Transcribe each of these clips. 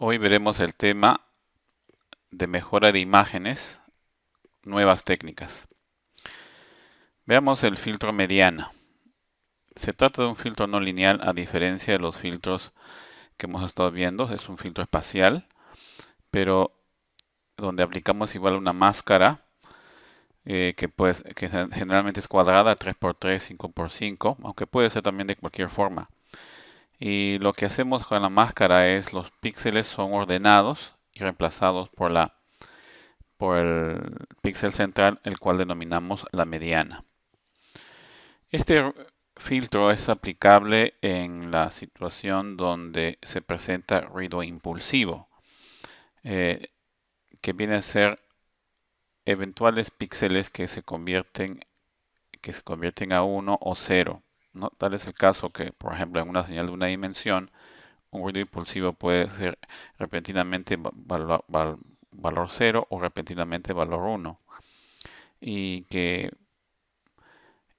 Hoy veremos el tema de mejora de imágenes, nuevas técnicas. Veamos el filtro mediana. Se trata de un filtro no lineal a diferencia de los filtros que hemos estado viendo. Es un filtro espacial, pero donde aplicamos igual una máscara que generalmente es cuadrada, 3x3, 5x5, aunque puede ser también de cualquier forma. Y lo que hacemos con la máscara es los píxeles son ordenados y reemplazados por el píxel central, el cual denominamos la mediana. Este filtro es aplicable en la situación donde se presenta ruido impulsivo, eh, que viene a ser eventuales píxeles que se convierten a 1 o 0, ¿no? Tal es el caso que, por ejemplo, en una señal de una dimensión, un ruido impulsivo puede ser repentinamente valor 0 o repentinamente valor 1. Y que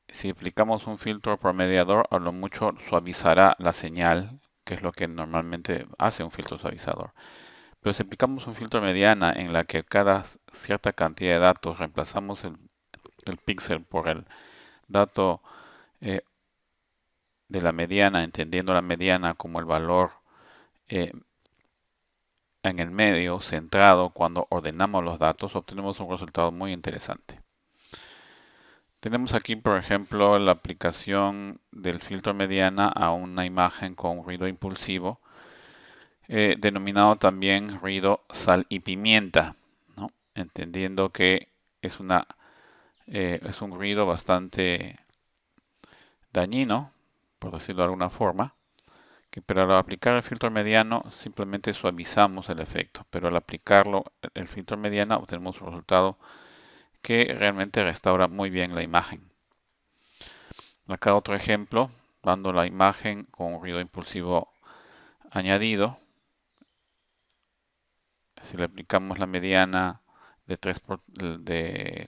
si aplicamos un filtro promediador, a lo mucho suavizará la señal, que es lo que normalmente hace un filtro suavizador. Pero si aplicamos un filtro mediana en la que cada cierta cantidad de datos reemplazamos el píxel por el dato eh, de la mediana, entendiendo la mediana como el valor eh, en el medio, centrado, cuando ordenamos los datos, obtenemos un resultado muy interesante. Tenemos aquí, por ejemplo, la aplicación del filtro mediana a una imagen con ruido impulsivo, denominado también ruido sal y pimienta, ¿no? Entendiendo que es es un ruido bastante dañino, por decirlo de alguna forma, que pero al aplicar el filtro mediano simplemente suavizamos el efecto, pero al aplicarlo el filtro mediano obtenemos un resultado que realmente restaura muy bien la imagen. Acá otro ejemplo, dando la imagen con un ruido impulsivo añadido. Si le aplicamos la mediana de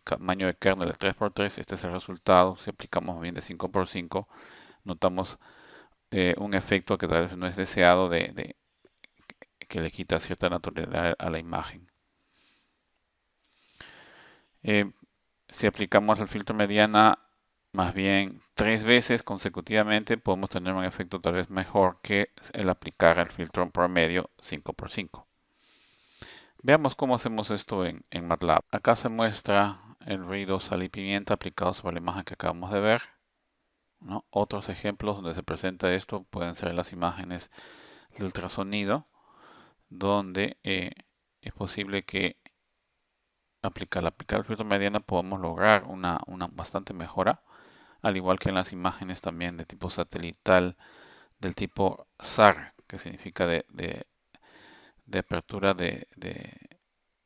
tamaño de kernel de 3x3, este es el resultado. Si aplicamos bien de 5x5, notamos un efecto que tal vez no es deseado que le quita cierta naturalidad a la imagen. Eh, si aplicamos el filtro mediana más bien 3 veces consecutivamente, podemos tener un efecto tal vez mejor que el aplicar el filtro promedio 5x5. Veamos cómo hacemos esto en MATLAB. Acá se muestra el ruido sal y pimienta aplicado sobre la imagen que acabamos de ver, ¿no? Otros ejemplos donde se presenta esto pueden ser las imágenes de ultrasonido, donde es posible que al aplicar el filtro mediano podamos lograr una bastante mejora, al igual que en las imágenes también de tipo satelital, del tipo SAR, que significa de apertura de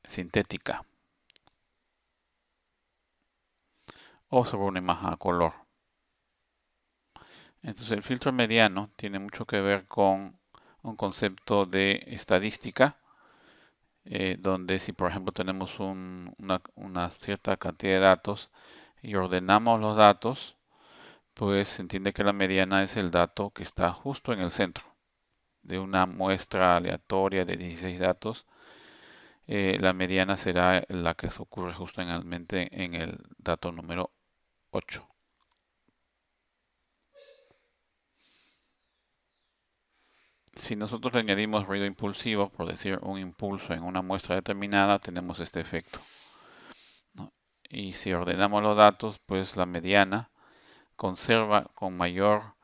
sintética, o sobre una imagen a color. Entonces el filtro mediano tiene mucho que ver con un concepto de estadística, donde si por ejemplo tenemos una cierta cantidad de datos y ordenamos los datos, pues se entiende que la mediana es el dato que está justo en el centro de una muestra aleatoria de 16 datos. La mediana será la que se ocurre justamente en el dato número 8. Si nosotros le añadimos ruido impulsivo, por decir un impulso en una muestra determinada, tenemos este efecto, ¿no? Y si ordenamos los datos, pues la mediana conserva con mayor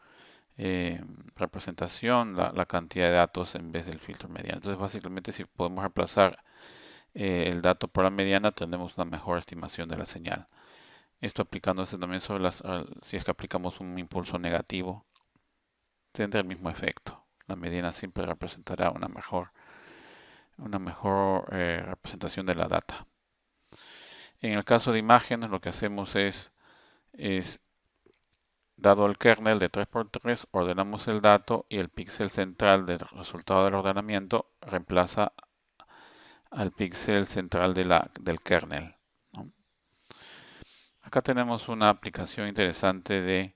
representación la cantidad de datos en vez del filtro mediano. Entonces, básicamente, si podemos reemplazar el dato por la mediana, tendremos una mejor estimación de la señal. Esto aplicándose también sobre si es que aplicamos un impulso negativo, tendrá el mismo efecto. La mediana siempre representará una mejor representación de la data. En el caso de imágenes, lo que hacemos es dado el kernel de 3x3, ordenamos el dato y el píxel central del resultado del ordenamiento reemplaza al píxel central del kernel, ¿no? Acá tenemos una aplicación interesante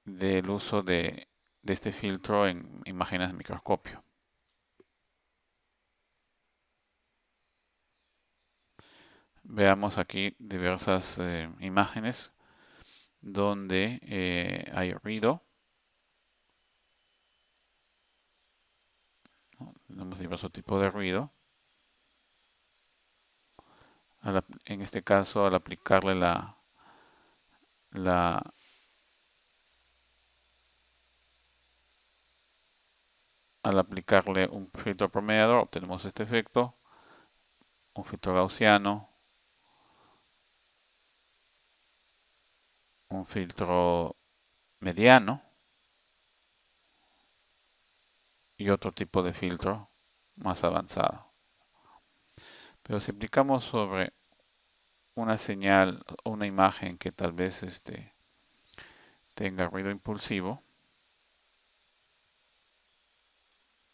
del uso de este filtro en imágenes de microscopio. Veamos aquí diversas imágenes donde hay ruido. Tenemos diversos tipos de ruido. En este caso, al aplicarle la al aplicarle un filtro promediador, obtenemos este efecto, un filtro gaussiano, un filtro mediano y otro tipo de filtro más avanzado. Pero si aplicamos sobre una señal o una imagen que tal vez tenga ruido impulsivo,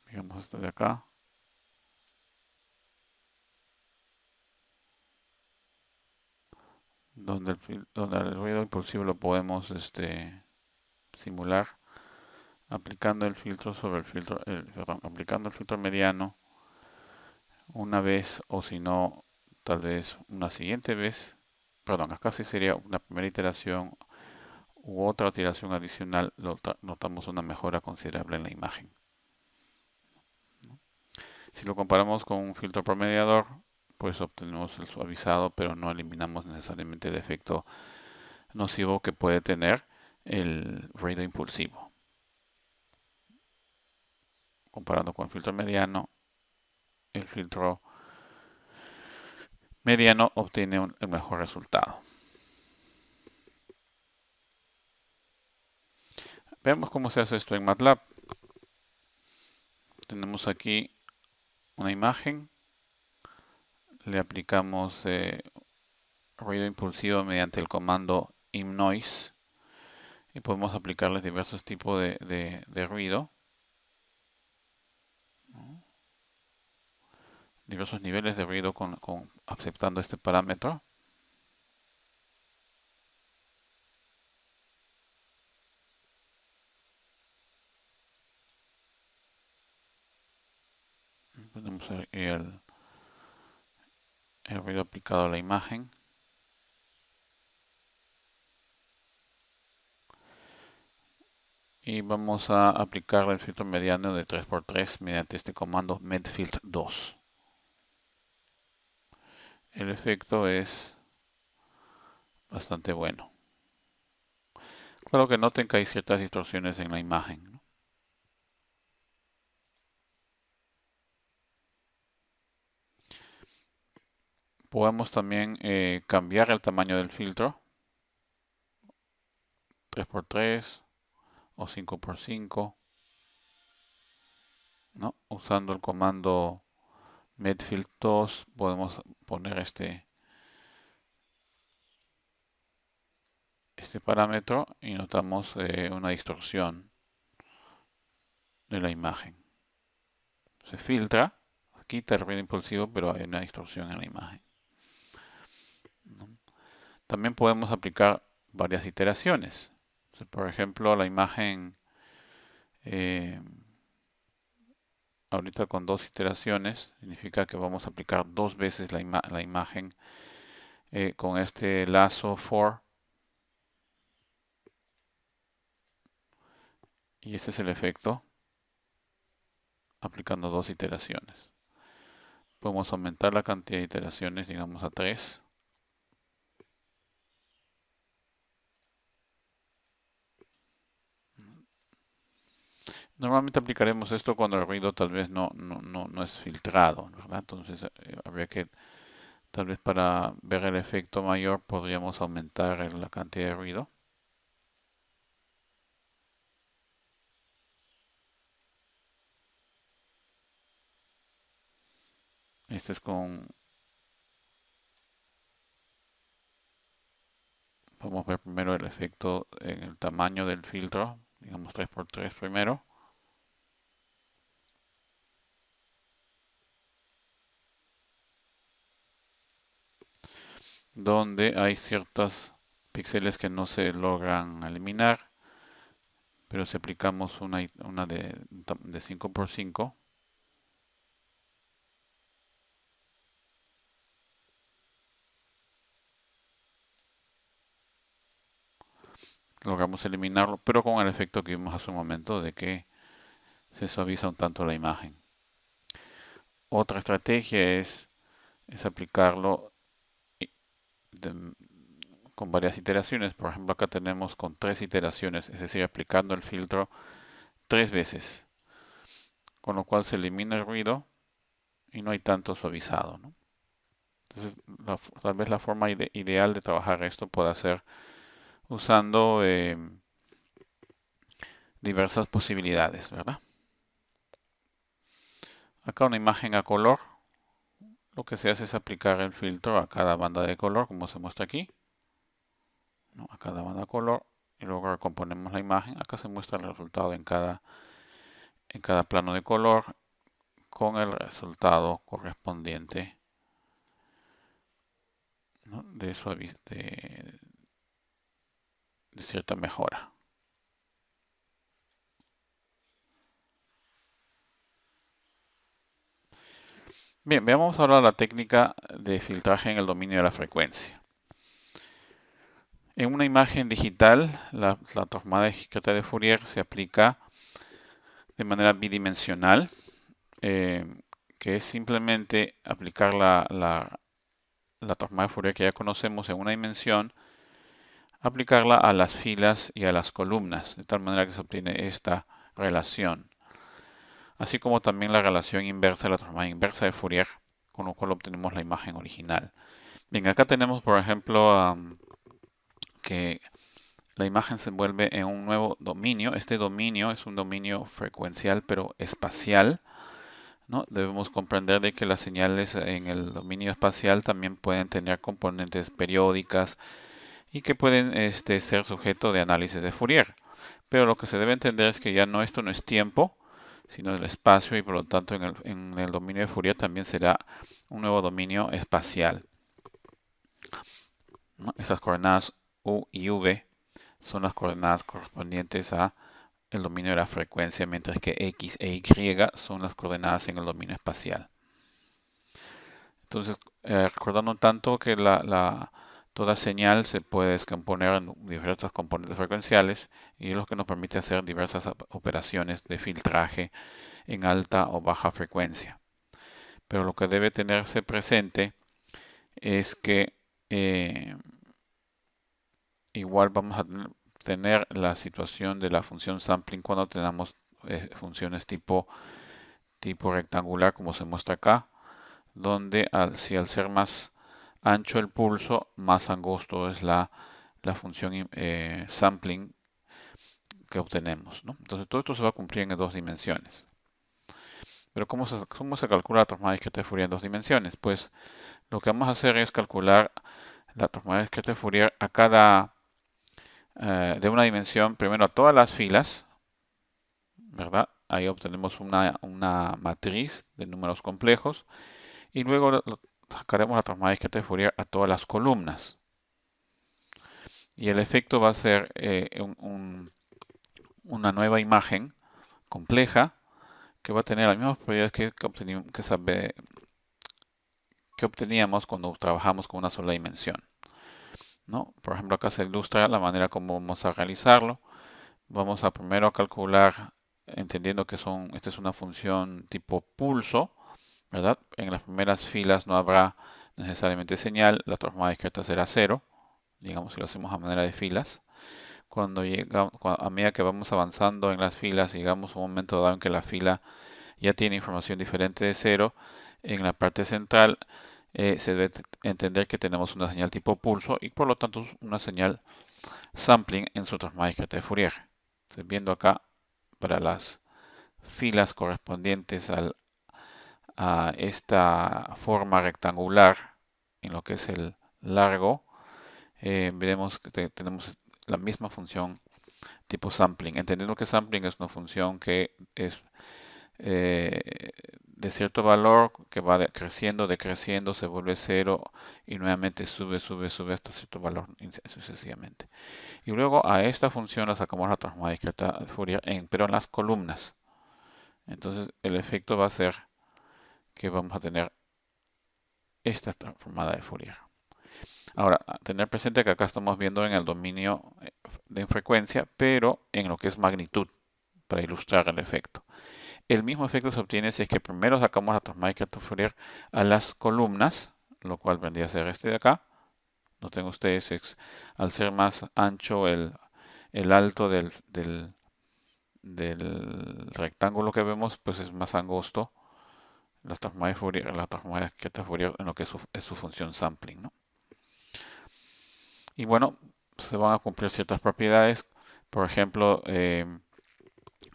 digamos esto de acá, donde el ruido impulsivo lo podemos simular aplicando el filtro sobre el filtro, perdón, aplicando el filtro mediano una vez, o si no, tal vez una siguiente vez. Perdón, acá sí sería una primera iteración u otra iteración adicional, notamos una mejora considerable en la imagen. Si lo comparamos con un filtro promediador, pues obtenemos el suavizado, pero no eliminamos necesariamente el efecto nocivo que puede tener el ruido impulsivo. Comparando con el filtro mediano, el filtro mediano obtiene el mejor resultado. Veamos cómo se hace esto en MATLAB. Tenemos aquí una imagen, le aplicamos ruido impulsivo mediante el comando imnoise y podemos aplicarles diversos tipos de ruido, ¿no? Diversos niveles de ruido aceptando este parámetro. Tenemos el ruido aplicado a la imagen. Y vamos a aplicarle el filtro mediano de 3x3 mediante este comando medfiltr2. El efecto es bastante bueno. Claro que noten que hay ciertas distorsiones en la imagen, ¿no? Podemos también cambiar el tamaño del filtro, 3x3 o 5x5, ¿no? Usando el comando medfiltr2 podemos poner este parámetro y notamos una distorsión de la imagen. Se filtra, quita el ruido impulsivo, pero hay una distorsión en la imagen, ¿no? También podemos aplicar varias iteraciones. Por ejemplo, la imagen eh, ahorita con 2 iteraciones significa que vamos a aplicar 2 veces la imagen con este lazo for, y este es el efecto aplicando 2 iteraciones. Podemos aumentar la cantidad de iteraciones, digamos a 3. Normalmente aplicaremos esto cuando el ruido tal vez no es filtrado, ¿verdad? Entonces habría que, tal vez para ver el efecto mayor, podríamos aumentar la cantidad de ruido. Este es vamos a ver primero el efecto en el tamaño del filtro, digamos 3x3 primero. Donde hay ciertos píxeles que no se logran eliminar, pero si aplicamos una de 5x5, logramos eliminarlo, pero con el efecto que vimos hace un momento de que se suaviza un tanto la imagen. Otra estrategia es aplicarlo de, con varias iteraciones. Por ejemplo, acá tenemos con 3 iteraciones, es decir, aplicando el filtro 3 veces, con lo cual se elimina el ruido y no hay tanto suavizado, ¿no? Entonces, tal vez la forma ideal de trabajar esto pueda ser usando diversas posibilidades, ¿verdad? Acá una imagen a color, lo que se hace es aplicar el filtro a cada banda de color, como se muestra aquí, ¿no? A cada banda de color, y luego recomponemos la imagen. Acá se muestra el resultado en cada plano de color con el resultado correspondiente, ¿no? de cierta mejora. Bien, veamos ahora la técnica de filtraje en el dominio de la frecuencia. En una imagen digital, la transformada discreta de Fourier se aplica de manera bidimensional, que es simplemente aplicar la transformada de Fourier que ya conocemos en una dimensión, aplicarla a las filas y a las columnas, de tal manera que se obtiene esta relación. Así como también la relación inversa, la transformada inversa de Fourier, con lo cual obtenemos la imagen original. Bien, acá tenemos, por ejemplo, que la imagen se envuelve en un nuevo dominio. Este dominio es un dominio frecuencial, pero espacial, ¿no? Debemos comprender de que las señales en el dominio espacial también pueden tener componentes periódicas y que pueden ser sujeto de análisis de Fourier. Pero lo que se debe entender es que ya esto no es tiempo, sino el espacio, y por lo tanto en el dominio de Fourier también será un nuevo dominio espacial, ¿no? Esas coordenadas U y V son las coordenadas correspondientes a el dominio de la frecuencia, mientras que X e Y son las coordenadas en el dominio espacial. Entonces, recordando tanto que toda señal se puede descomponer en diversas componentes frecuenciales, y es lo que nos permite hacer diversas operaciones de filtraje en alta o baja frecuencia. Pero lo que debe tenerse presente es que igual vamos a tener la situación de la función sampling cuando tenemos funciones tipo rectangular, como se muestra acá, donde si al ser más ancho el pulso, más angosto es la función sampling que obtenemos, ¿no? Entonces todo esto se va a cumplir en 2 dimensiones. Pero ¿cómo se calcula la transformada discreta de Fourier en 2 dimensiones? Pues lo que vamos a hacer es calcular la transformada discreta de Fourier a cada de una dimensión, primero a todas las filas, ¿verdad? Ahí obtenemos una matriz de números complejos, y luego sacaremos la transformada discreta de Fourier a todas las columnas. Y el efecto va a ser una nueva imagen compleja que va a tener las mismas propiedades que obteníamos cuando trabajamos con una sola dimensión, ¿no? Por ejemplo, acá se ilustra la manera como vamos a realizarlo. Vamos a primero calcular, entendiendo que esta es una función tipo pulso, ¿verdad? En las primeras filas no habrá necesariamente señal, la transformada discreta será 0, digamos si lo hacemos a manera de filas. A medida que vamos avanzando en las filas, llegamos a un momento dado en que la fila ya tiene información diferente de 0, en la parte central se debe entender que tenemos una señal tipo pulso y por lo tanto una señal sampling en su transformada discreta de Fourier. Entonces, viendo acá para las filas correspondientes a esta forma rectangular en lo que es el largo, veremos que tenemos la misma función tipo sampling, entendiendo que sampling es una función que es de cierto valor que va creciendo, decreciendo, se vuelve 0 y nuevamente sube hasta cierto valor sucesivamente. Y luego a esta función la sacamos la transformada discreta de Fourier, pero en las columnas. Entonces el efecto va a ser que vamos a tener esta transformada de Fourier. Ahora, tener presente que acá estamos viendo en el dominio de frecuencia, pero en lo que es magnitud, para ilustrar el efecto. El mismo efecto se obtiene si es que primero sacamos la transformada de Fourier a las columnas, lo cual vendría a ser este de acá. Noten ustedes, al ser más ancho el alto del rectángulo que vemos, pues es más angosto la transformada de Fourier en lo que es su función sampling, ¿no? Y bueno, se van a cumplir ciertas propiedades. Por ejemplo,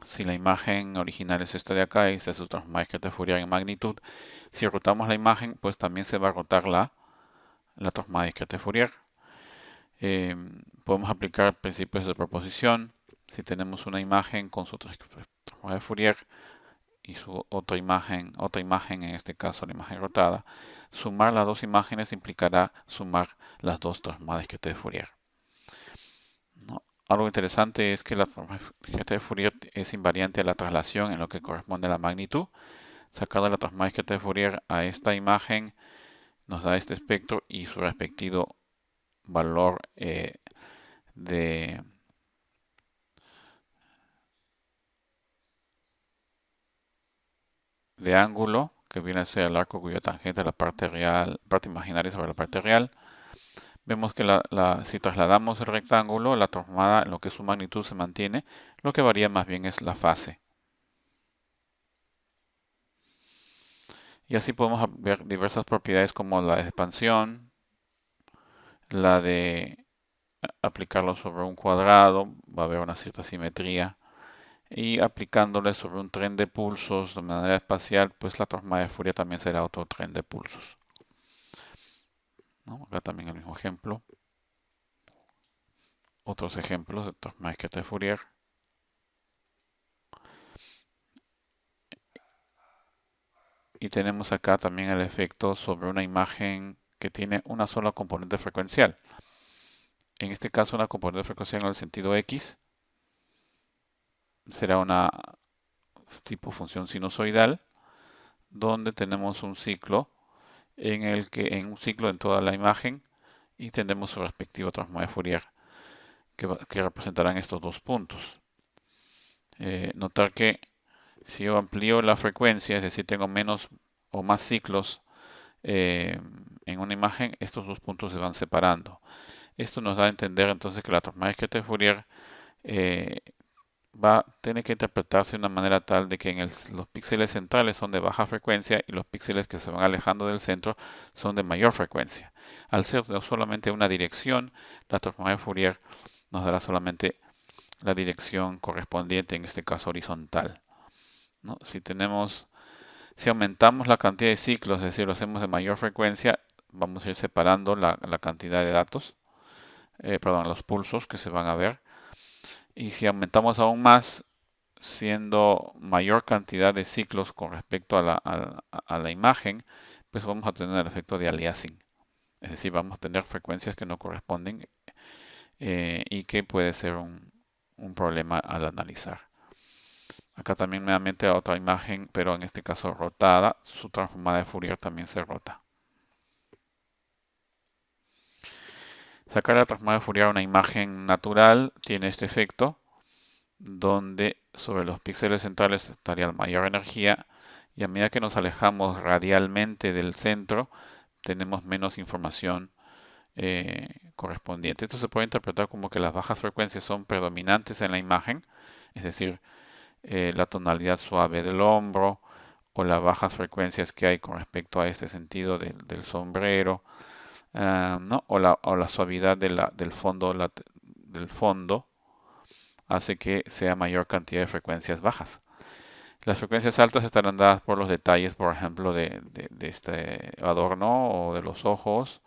si la imagen original es esta de acá y esta es su transformada de Fourier en magnitud, si rotamos la imagen, pues también se va a rotar la transformada de Fourier. Podemos aplicar principios de superposición. Si tenemos una imagen con su transformada de Fourier y su otra imagen, en este caso la imagen rotada, sumar las dos imágenes implicará sumar las dos transformadas de Fourier, ¿no? Algo interesante es que la transformada de Fourier es invariante a la traslación en lo que corresponde a la magnitud. Sacando la transformada de Fourier a esta imagen nos da este espectro y su respectivo valor de ángulo, que viene a ser el arco cuya tangente es la parte real, parte imaginaria sobre la parte real. Vemos que si trasladamos el rectángulo, la transformada en lo que es su magnitud se mantiene, lo que varía más bien es la fase. Y así podemos ver diversas propiedades como la de expansión, la de aplicarlo sobre un cuadrado, va a haber una cierta simetría, y aplicándole sobre un tren de pulsos de manera espacial, pues la transformada de Fourier también será otro tren de pulsos, ¿no? Acá también el mismo ejemplo. Otros ejemplos de transformada de Fourier. Y tenemos acá también el efecto sobre una imagen que tiene una sola componente frecuencial. En este caso, una componente frecuencial en el sentido X será una tipo función sinusoidal, donde tenemos un ciclo en un ciclo en toda la imagen y tendremos su respectivo transformada de Fourier que representarán estos dos puntos. Notar que si yo amplío la frecuencia, es decir, tengo menos o más ciclos en una imagen, estos dos puntos se van separando. Esto nos da a entender entonces que la transformada de Fourier tiene que interpretarse de una manera tal de que los píxeles centrales son de baja frecuencia y los píxeles que se van alejando del centro son de mayor frecuencia. Al ser solamente una dirección, la transformada de Fourier nos dará solamente la dirección correspondiente, en este caso horizontal, ¿no? Si aumentamos la cantidad de ciclos, es decir, lo hacemos de mayor frecuencia, vamos a ir separando la cantidad de datos, los pulsos que se van a ver. Y si aumentamos aún más, siendo mayor cantidad de ciclos con respecto a la imagen, pues vamos a tener el efecto de aliasing. Es decir, vamos a tener frecuencias que no corresponden y que puede ser un problema al analizar. Acá también nuevamente otra imagen, pero en este caso rotada, su transformada de Fourier también se rota. Sacar la transformada de Fourier a una imagen natural tiene este efecto, donde sobre los píxeles centrales estaría la mayor energía y a medida que nos alejamos radialmente del centro tenemos menos información correspondiente. Esto se puede interpretar como que las bajas frecuencias son predominantes en la imagen, es decir, la tonalidad suave del hombro o las bajas frecuencias que hay con respecto a este sentido del sombrero, ¿no? o la suavidad del fondo hace que sea mayor cantidad de frecuencias bajas. Las frecuencias altas estarán dadas por los detalles, por ejemplo, de este adorno o de los ojos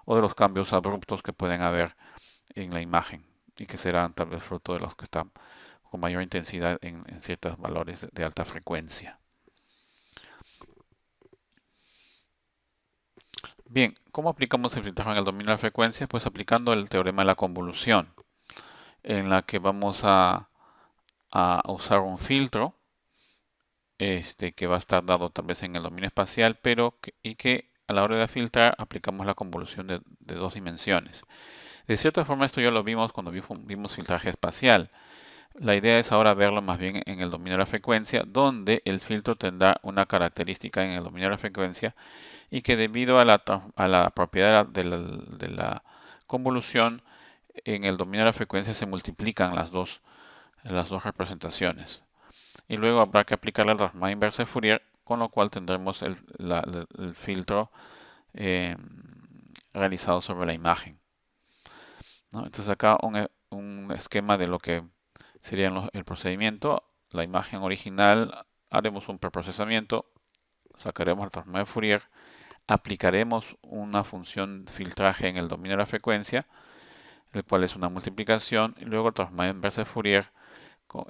o de los cambios abruptos que pueden haber en la imagen y que serán tal vez fruto de los que están con mayor intensidad en ciertos valores de alta frecuencia. Bien, ¿cómo aplicamos el filtraje en el dominio de la frecuencia? Pues aplicando el teorema de la convolución, en la que vamos a usar un filtro que va a estar dado tal vez en el dominio espacial, pero que a la hora de filtrar aplicamos la convolución de 2 dimensiones. De cierta forma esto ya lo vimos cuando vimos filtraje espacial. La idea es ahora verlo más bien en el dominio de la frecuencia, donde el filtro tendrá una característica en el dominio de la frecuencia y que debido a la propiedad de la convolución, en el dominio de la frecuencia se multiplican las dos representaciones. Y luego habrá que aplicar la transformada inversa de Fourier, con lo cual tendremos el filtro realizado sobre la imagen, ¿no? Entonces acá un esquema de lo que sería el procedimiento. La imagen original, haremos un preprocesamiento, sacaremos la transformada de Fourier, aplicaremos una función filtraje en el dominio de la frecuencia, el cual es una multiplicación, y luego transformada inversa de Fourier,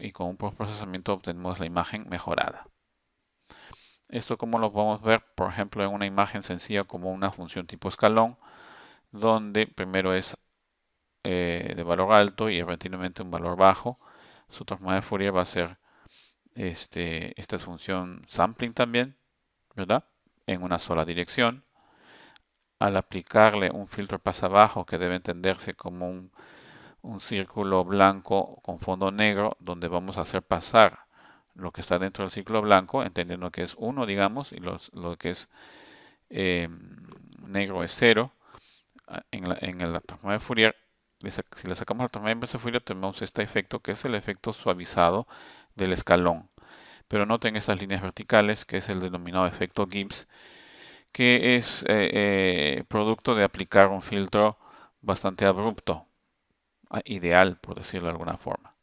y con un postprocesamiento obtenemos la imagen mejorada. Esto como lo podemos ver, por ejemplo, en una imagen sencilla como una función tipo escalón, donde primero es de valor alto y repentinamente un valor bajo. Su transformada de Fourier va a ser esta función sampling también, ¿verdad? En una sola dirección. Al aplicarle un filtro pasa abajo que debe entenderse como un círculo blanco con fondo negro, donde vamos a hacer pasar lo que está dentro del círculo blanco, entendiendo que es 1, digamos, y lo que es negro es 0. En la transformada de Fourier, si le sacamos la transformada inversa de Fourier, tenemos este efecto que es el efecto suavizado del escalón. Pero noten estas líneas verticales, que es el denominado efecto Gibbs, que es producto de aplicar un filtro bastante abrupto, ideal, por decirlo de alguna forma.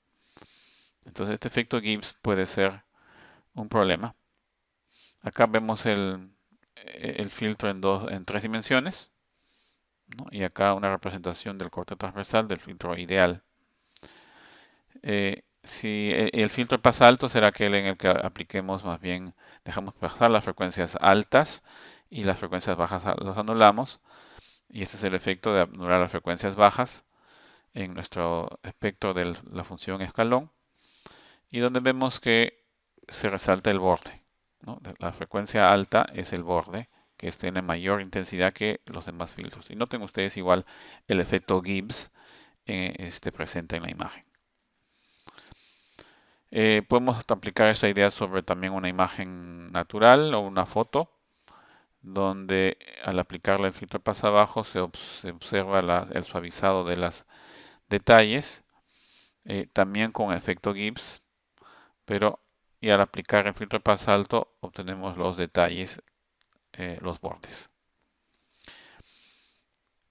Entonces este efecto Gibbs puede ser un problema. Acá vemos el filtro en 3 dimensiones, ¿no? Y acá una representación del corte transversal del filtro ideal. Si el filtro pasa alto, será aquel en el que apliquemos más bien, dejamos pasar las frecuencias altas y las frecuencias bajas las anulamos. Y este es el efecto de anular las frecuencias bajas en nuestro espectro de la función escalón, y donde vemos que se resalta el borde, ¿no? La frecuencia alta es el borde, que tiene mayor intensidad que los demás filtros. Y noten ustedes igual el efecto Gibbs presente en la imagen. Podemos aplicar esta idea sobre también una imagen natural o una foto, donde al aplicarle el filtro pasa abajo se observa el suavizado de los detalles, también con efecto Gibbs, y al aplicar el filtro pasa alto obtenemos los detalles, los bordes.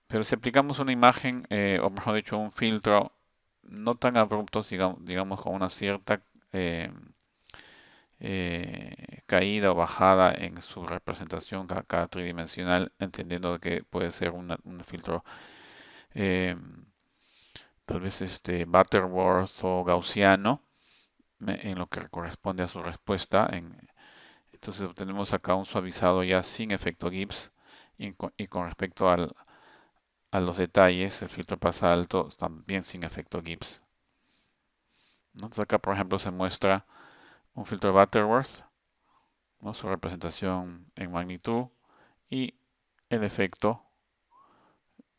Pero si aplicamos una imagen, o mejor dicho, un filtro no tan abrupto, digamos con una cierta caída o bajada en su representación cada tridimensional, entendiendo que puede ser un filtro tal vez Butterworth o gaussiano, en lo que corresponde a su respuesta. Entonces obtenemos acá un suavizado ya sin efecto Gibbs, y con respecto a los detalles, el filtro pasa alto también sin efecto Gibbs. Entonces acá por ejemplo se muestra un filtro Butterworth, ¿no? Su representación en magnitud y el efecto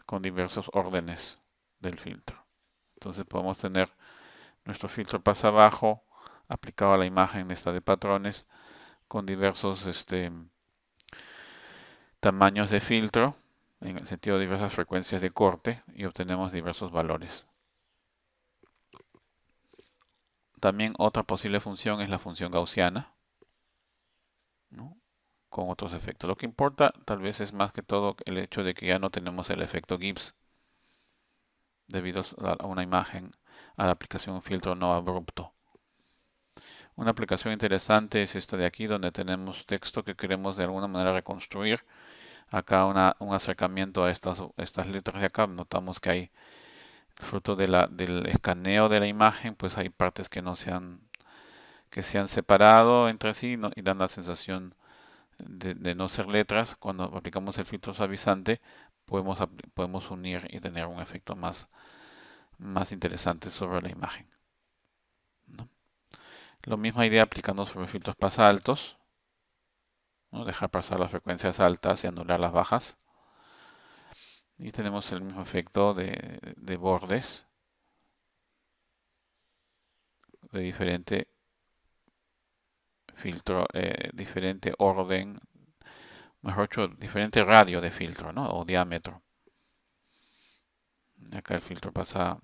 con diversos órdenes del filtro. Entonces podemos tener nuestro filtro pasa abajo aplicado a la imagen esta de patrones con diversos tamaños de filtro, en el sentido de diversas frecuencias de corte, y obtenemos diversos valores. También otra posible función es la función gaussiana, ¿no? Con otros efectos. Lo que importa tal vez es más que todo el hecho de que ya no tenemos el efecto Gibbs debido a una imagen, a la aplicación de un filtro no abrupto. Una aplicación interesante es esta de aquí, donde tenemos texto que queremos de alguna manera reconstruir. Acá un acercamiento a estas letras de acá. Notamos que hay, fruto del escaneo de la imagen, pues hay partes que se han separado entre sí, ¿no? Y dan la sensación de no ser letras. Cuando aplicamos el filtro suavizante, podemos unir y tener un efecto más interesante sobre la imagen, ¿no? La misma idea aplicando sobre filtros pasa altos, ¿no? Dejar pasar las frecuencias altas y anular las bajas. Y tenemos el mismo efecto de bordes de diferente filtro, diferente orden, mejor dicho, diferente radio de filtro, ¿no? O diámetro. Acá el filtro pasa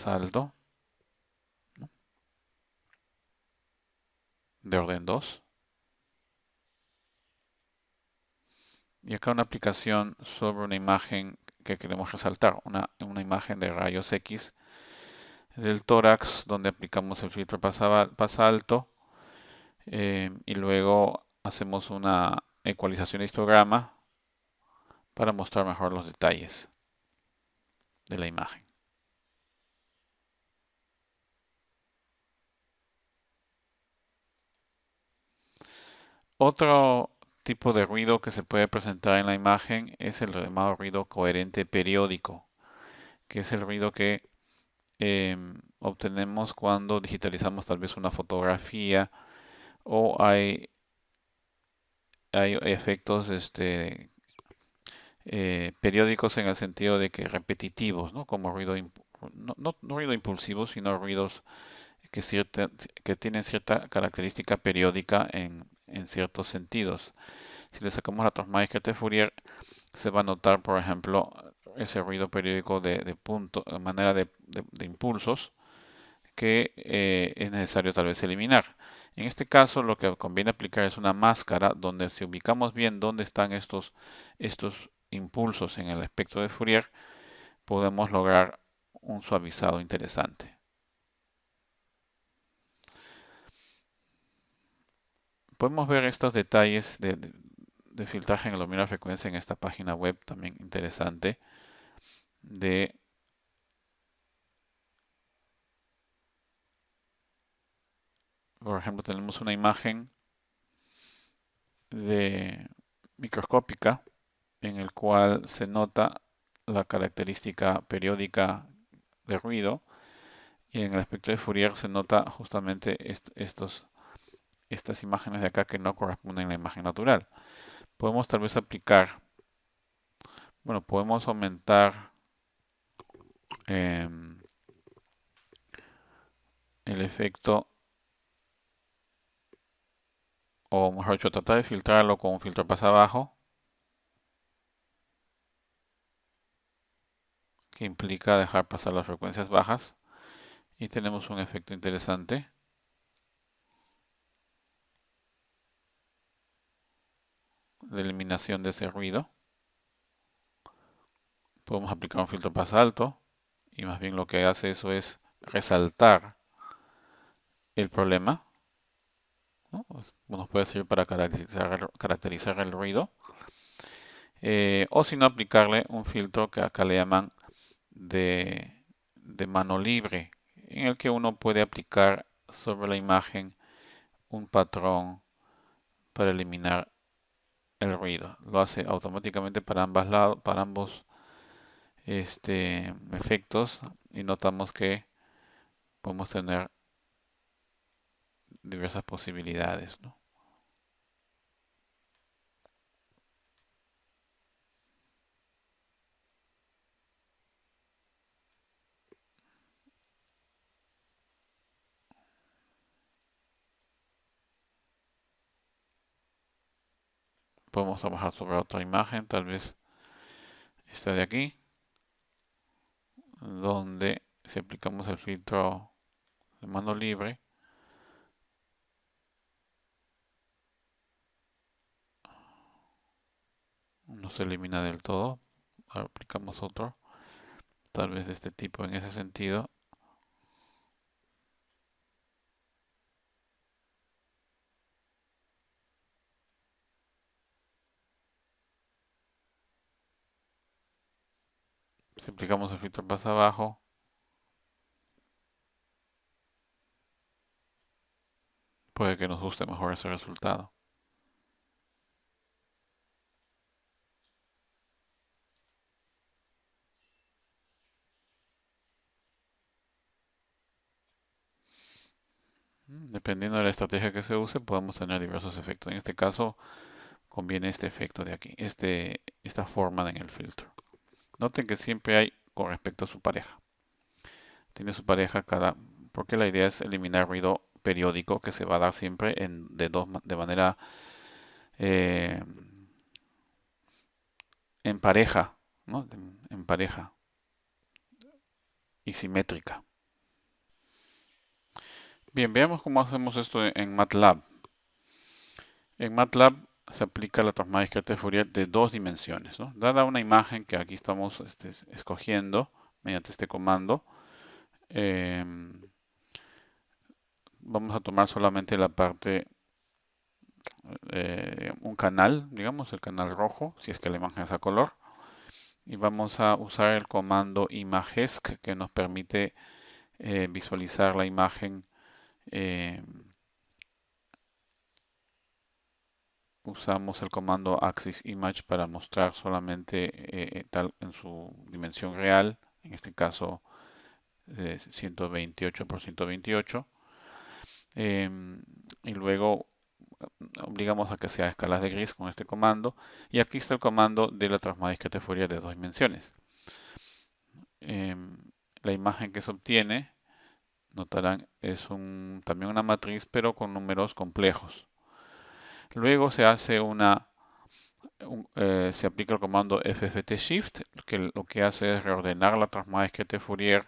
alto, ¿no? De orden 2. Y acá una aplicación sobre una imagen que queremos resaltar, una imagen de rayos X del tórax donde aplicamos el filtro pasa alto, y luego hacemos una ecualización de histograma para mostrar mejor los detalles de la imagen. Otro tipo de ruido que se puede presentar en la imagen es el llamado ruido coherente periódico, que es el ruido que obtenemos cuando digitalizamos tal vez una fotografía o hay efectos periódicos en el sentido de que repetitivos, ¿no? Como no ruido impulsivo, sino ruidos que tienen cierta característica periódica en ciertos sentidos. Si le sacamos la transmáscara de Fourier, se va a notar, por ejemplo, ese ruido periódico de punto, de manera de impulsos que es necesario tal vez eliminar. En este caso, lo que conviene aplicar es una máscara donde si ubicamos bien dónde están estos impulsos en el espectro de Fourier, podemos lograr un suavizado interesante. Podemos ver estos detalles de filtraje en iluminar frecuencia en esta página web también interesante de por ejemplo tenemos una imagen de microscópica en el cual se nota la característica periódica de ruido y en el espectro de Fourier se nota justamente estas imágenes de acá que no corresponden a la imagen natural. Podemos tal vez aplicar, bueno, podemos aumentar eh, el efecto, o mejor dicho, tratar de filtrarlo con un filtro pasa abajo, que implica dejar pasar las frecuencias bajas, y tenemos un efecto interesante de eliminación de ese ruido. Podemos aplicar un filtro pasa alto, y más bien lo que hace eso es resaltar el problema, ¿no? Nos puede servir para caracterizar el ruido, o si no aplicarle un filtro que acá le llaman de mano libre, en el que uno puede aplicar sobre la imagen un patrón para eliminar el ruido. Lo hace automáticamente para para ambos efectos, y notamos que podemos tener diversas posibilidades, ¿no? Podemos trabajar sobre otra imagen, tal vez esta de aquí, donde si aplicamos el filtro de mano libre, no se elimina del todo. Ahora aplicamos otro, tal vez de este tipo en ese sentido. Si aplicamos el filtro más abajo, puede que nos guste mejor ese resultado. Dependiendo de la estrategia que se use, podemos tener diversos efectos. En este caso, conviene este efecto de aquí, esta forma en el filtro. Noten que siempre hay con respecto a su pareja. Tiene su pareja porque la idea es eliminar ruido periódico que se va a dar siempre de manera eh, en pareja, ¿no? En pareja y simétrica. Bien, veamos cómo hacemos esto en MATLAB. En MATLAB se aplica la transformada discreta de Fourier de dos dimensiones, ¿no? Dada una imagen que aquí estamos escogiendo mediante este comando, eh, vamos a tomar solamente la parte, un canal, digamos, el canal rojo, si es que la imagen es a color, y vamos a usar el comando imagesc que nos permite visualizar la imagen. Usamos el comando axis image para mostrar solamente tal en su dimensión real, en este caso 128 por 128, y luego obligamos a que sea escalas de gris con este comando, y aquí está el comando de la transformada discreta de Fourier de dos dimensiones. La imagen que se obtiene, notarán, es también una matriz pero con números complejos. Luego se hace se aplica el comando FFT Shift, que lo que hace es reordenar la transformada discreta de Fourier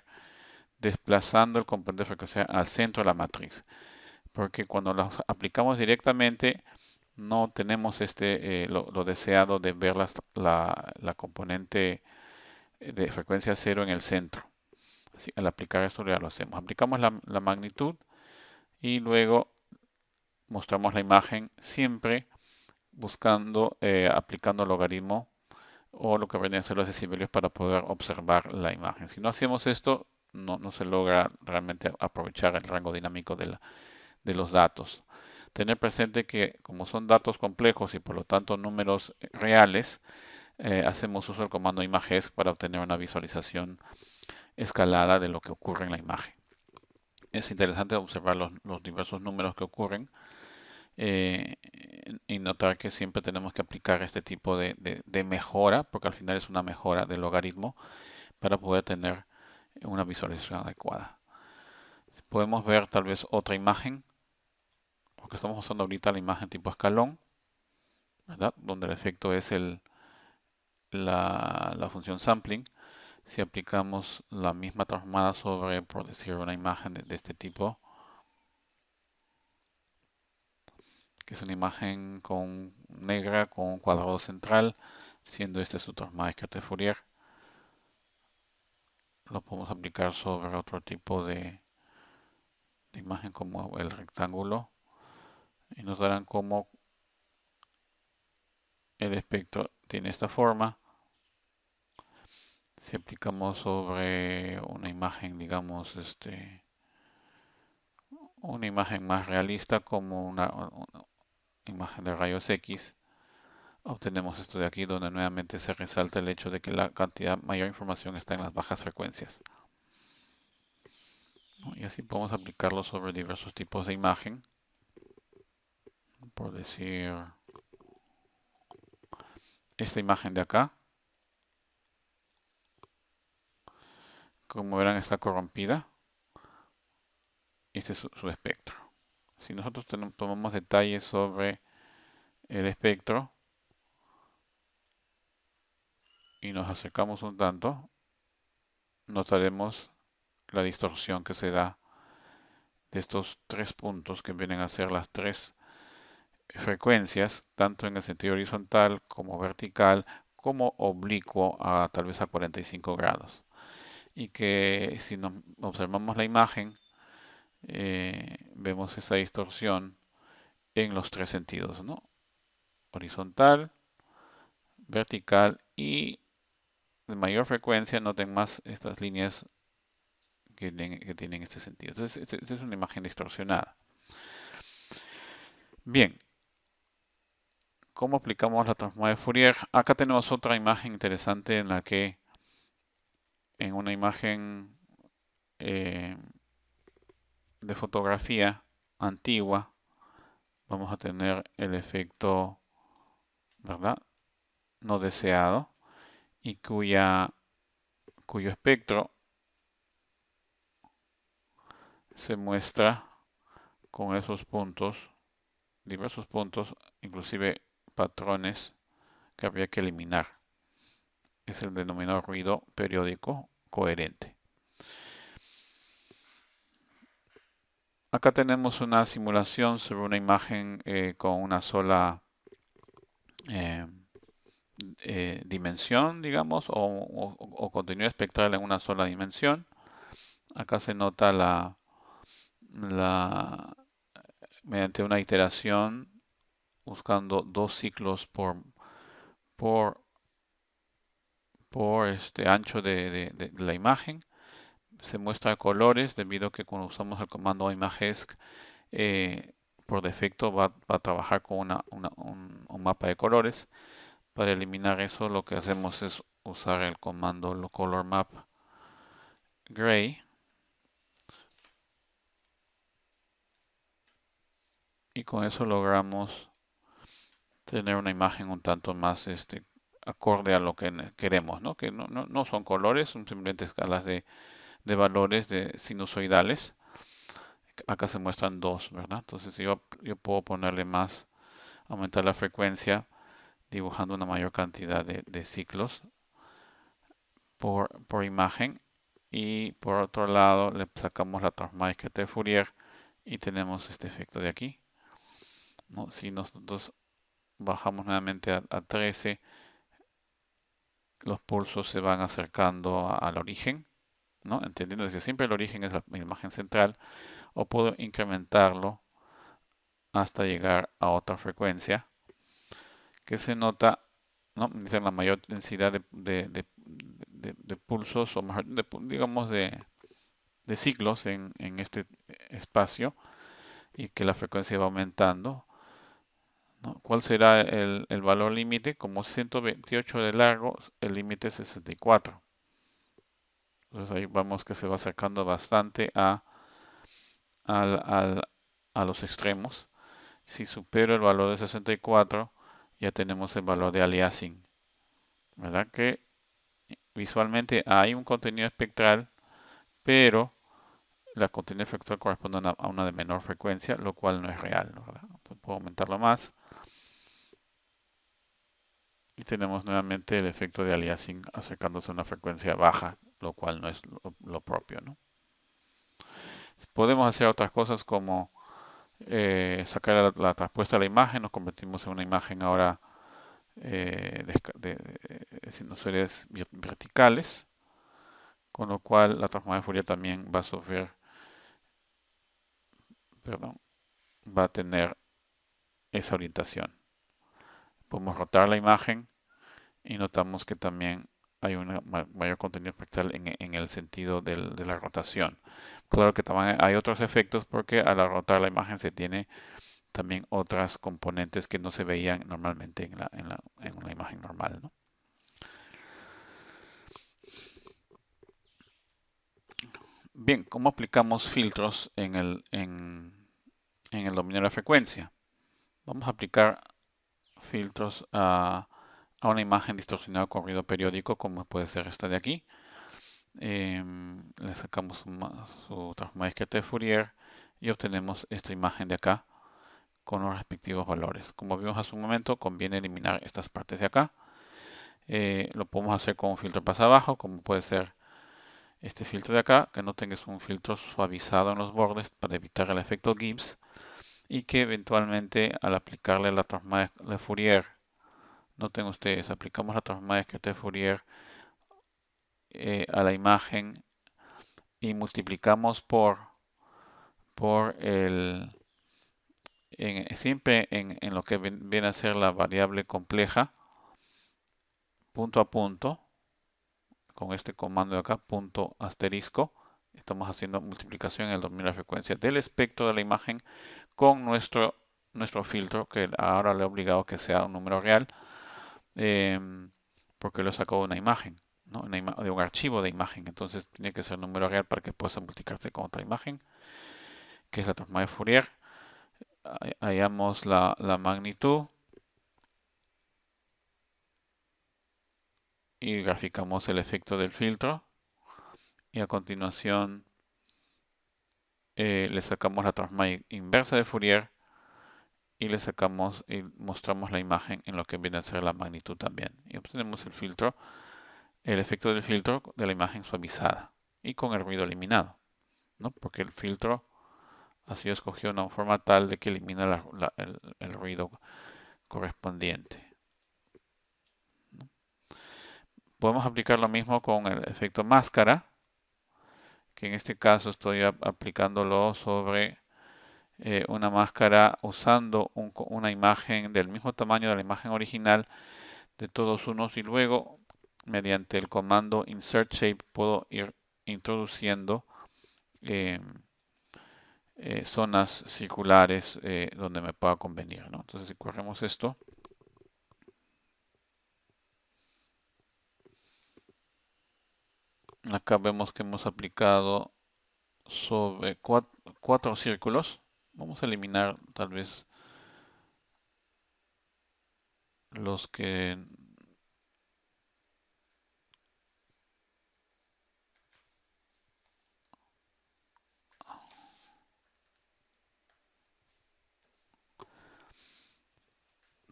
desplazando el componente de frecuencia al centro de la matriz. Porque cuando lo aplicamos directamente no tenemos lo deseado de ver la componente de frecuencia cero en el centro. Así, al aplicar esto ya lo hacemos. Aplicamos la magnitud y luego mostramos la imagen siempre aplicando el logaritmo o lo que vendrían a ser los decibelios para poder observar la imagen. Si no hacemos esto, no se logra realmente aprovechar el rango dinámico de los datos. Tener presente que como son datos complejos y por lo tanto números reales, hacemos uso del comando imagesc para obtener una visualización escalada de lo que ocurre en la imagen. Es interesante observar los diversos números que ocurren y notar que siempre tenemos que aplicar este tipo de mejora, porque al final es una mejora del logaritmo para poder tener una visualización adecuada. Podemos ver tal vez otra imagen, porque estamos usando ahorita la imagen tipo escalón, ¿verdad? Donde el efecto es la función sampling. Si aplicamos la misma transformada sobre, por decir, una imagen de este tipo, que es una imagen negra con un cuadrado central, siendo este su transformada discreta de Fourier, lo podemos aplicar sobre otro tipo de imagen como el rectángulo y nos darán como el espectro tiene esta forma. Si aplicamos sobre una imagen, digamos, una imagen más realista como una imagen de rayos X, obtenemos esto de aquí donde nuevamente se resalta el hecho de que la mayor información está en las bajas frecuencias. Y así podemos aplicarlo sobre diversos tipos de imagen. Por decir, esta imagen de acá, como verán, está corrompida. Este es su espectro. Si nosotros tomamos detalles sobre el espectro y nos acercamos un tanto, notaremos la distorsión que se da de estos tres puntos que vienen a ser las tres frecuencias, tanto en el sentido horizontal como vertical, como oblicuo a tal vez a 45 grados. Y que si nos observamos la imagen, vemos esa distorsión en los tres sentidos, ¿no? Horizontal, vertical y de mayor frecuencia, noten más estas líneas que tienen este sentido. Entonces, esta es una imagen distorsionada. Bien, ¿cómo aplicamos la transformada de Fourier? Acá tenemos otra imagen interesante en la que en una imagen de fotografía antigua, vamos a tener el efecto, ¿verdad?, no deseado, y cuyo espectro se muestra con esos puntos, diversos puntos, inclusive patrones que habría que eliminar. Es el denominado ruido periódico coherente. Acá tenemos una simulación sobre una imagen con una sola dimensión, digamos, o contenido espectral en una sola dimensión. Acá se nota mediante una iteración buscando dos ciclos por ancho de la imagen. Se muestra colores debido a que cuando usamos el comando ImageEsc por defecto va a trabajar con un mapa de colores. Para eliminar eso lo que hacemos es usar el comando color map gray y con eso logramos tener una imagen un tanto más acorde a lo que queremos, ¿no? Que no son colores, son simplemente escalas de valores de sinusoidales. Acá se muestran dos, ¿verdad? Entonces yo puedo ponerle más, aumentar la frecuencia dibujando una mayor cantidad de ciclos por imagen, y por otro lado le sacamos la transformada discreta de Fourier y tenemos este efecto de aquí, ¿no? Si nosotros bajamos nuevamente a 13, los pulsos se van acercando al origen, ¿no? Entendiendo que siempre el origen es la imagen central, o puedo incrementarlo hasta llegar a otra frecuencia que se nota, ¿no? Dicen la mayor densidad de pulsos, o mejor, digamos de ciclos en este espacio, y que la frecuencia va aumentando, ¿no? ¿Cuál será el valor límite? Como 128 de largo, el límite es 64. Entonces ahí vamos que se va acercando bastante a los extremos. Si supero el valor de 64, ya tenemos el valor de aliasing, ¿verdad? Que visualmente hay un contenido espectral, pero la contenido espectral corresponde a una de menor frecuencia, lo cual no es real, ¿verdad? Entonces puedo aumentarlo más. Y tenemos nuevamente el efecto de aliasing acercándose a una frecuencia baja, lo cual no es lo propio, ¿no? Podemos hacer otras cosas como sacar la respuesta de la imagen, nos convertimos en una imagen ahora de sinusoides verticales, con lo cual la transformada de Fourier también va a sufrir, perdón, va a tener esa orientación. Podemos rotar la imagen y notamos que también hay un mayor contenido espectral en el sentido de la rotación. Claro que también hay otros efectos porque al rotar la imagen se tiene también otras componentes que no se veían normalmente en una imagen normal, ¿no? Bien, ¿cómo aplicamos filtros en el dominio de la frecuencia? Vamos a aplicar filtros a una imagen distorsionada con ruido periódico, como puede ser esta de aquí. Le sacamos su transformada discreta de Fourier y obtenemos esta imagen de acá con los respectivos valores. Como vimos hace un momento, conviene eliminar estas partes de acá. Lo podemos hacer con un filtro pasa abajo, como puede ser este filtro de acá, que noten que es un filtro suavizado en los bordes para evitar el efecto Gibbs, y que eventualmente al aplicarle la transformada de Fourier, noten ustedes, aplicamos la transformada discreta de Fourier a la imagen y multiplicamos por siempre en lo que viene a ser la variable compleja, punto a punto, con este comando de acá, punto asterisco. Estamos haciendo multiplicación en el dominio de la frecuencia del espectro de la imagen con nuestro filtro, que ahora le he obligado que sea un número real, porque lo he sacado de una imagen, ¿no? De un archivo de imagen. Entonces tiene que ser un número real para que pueda multiplicarse con otra imagen, que es la transformada de Fourier. hallamos la magnitud y graficamos el efecto del filtro. Y a continuación le sacamos la transformada inversa de Fourier y le sacamos y mostramos la imagen en lo que viene a ser la magnitud también. Y obtenemos el filtro, el efecto del filtro de la imagen suavizada y con el ruido eliminado, ¿no? Porque el filtro ha sido escogido de una forma tal de que elimina el ruido correspondiente, ¿no? Podemos aplicar lo mismo con el efecto máscara, que en este caso estoy aplicándolo sobre una máscara usando una imagen del mismo tamaño de la imagen original de todos unos, y luego mediante el comando insert shape puedo ir introduciendo eh, zonas circulares donde me pueda convenir, ¿no? Entonces si corremos esto, acá vemos que hemos aplicado sobre cuatro círculos. Vamos a eliminar tal vez los que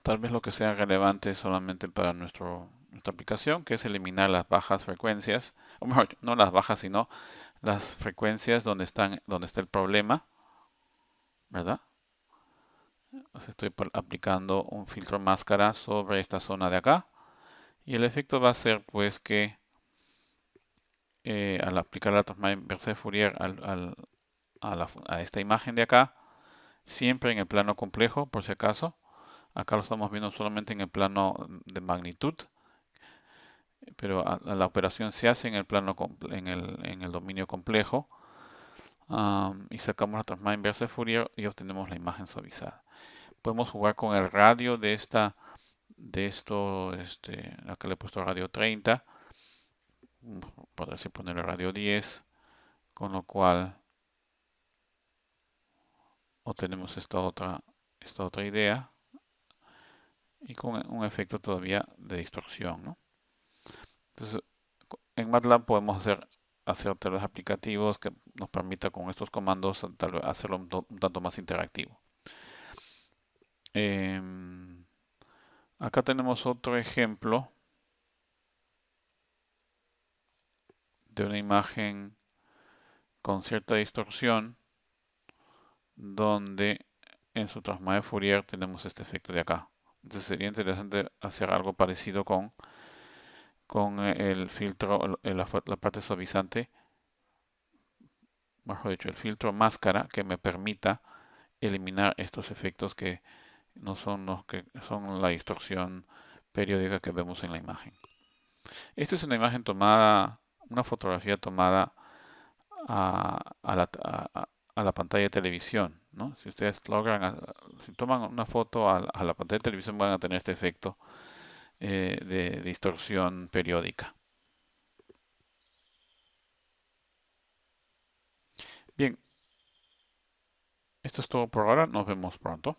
tal vez lo que sea relevante solamente para nuestra aplicación, que es eliminar las bajas frecuencias, o mejor, no las bajas, sino las frecuencias donde está el problema, ¿verdad? Entonces estoy aplicando un filtro máscara sobre esta zona de acá, y el efecto va a ser pues que al aplicar la transformada inversa de Fourier a esta imagen de acá, siempre en el plano complejo, por si acaso, acá lo estamos viendo solamente en el plano de magnitud, pero la operación se hace en el plano en el dominio complejo, y sacamos la transformada inversa de Fourier y obtenemos la imagen suavizada. Podemos jugar con el radio de esto, acá le he puesto radio 30, podría poner el radio 10, con lo cual obtenemos esta otra idea y con un efecto todavía de distorsión, ¿no? Entonces, en MATLAB podemos hacer tal vez aplicativos que nos permita con estos comandos tal vez hacerlo un tanto más interactivo. Acá tenemos otro ejemplo de una imagen con cierta distorsión, donde en su transformada de Fourier tenemos este efecto de acá. Entonces sería interesante hacer algo parecido con el filtro, la parte suavizante, mejor dicho, el filtro máscara, que me permita eliminar estos efectos que no son los que son la distorsión periódica que vemos en la imagen. Esta es una imagen tomada, una fotografía tomada a la pantalla de televisión, ¿no? Si ustedes si toman una foto a la pantalla de televisión, van a tener este efecto de distorsión periódica. Bien, esto es todo por ahora. Nos vemos pronto.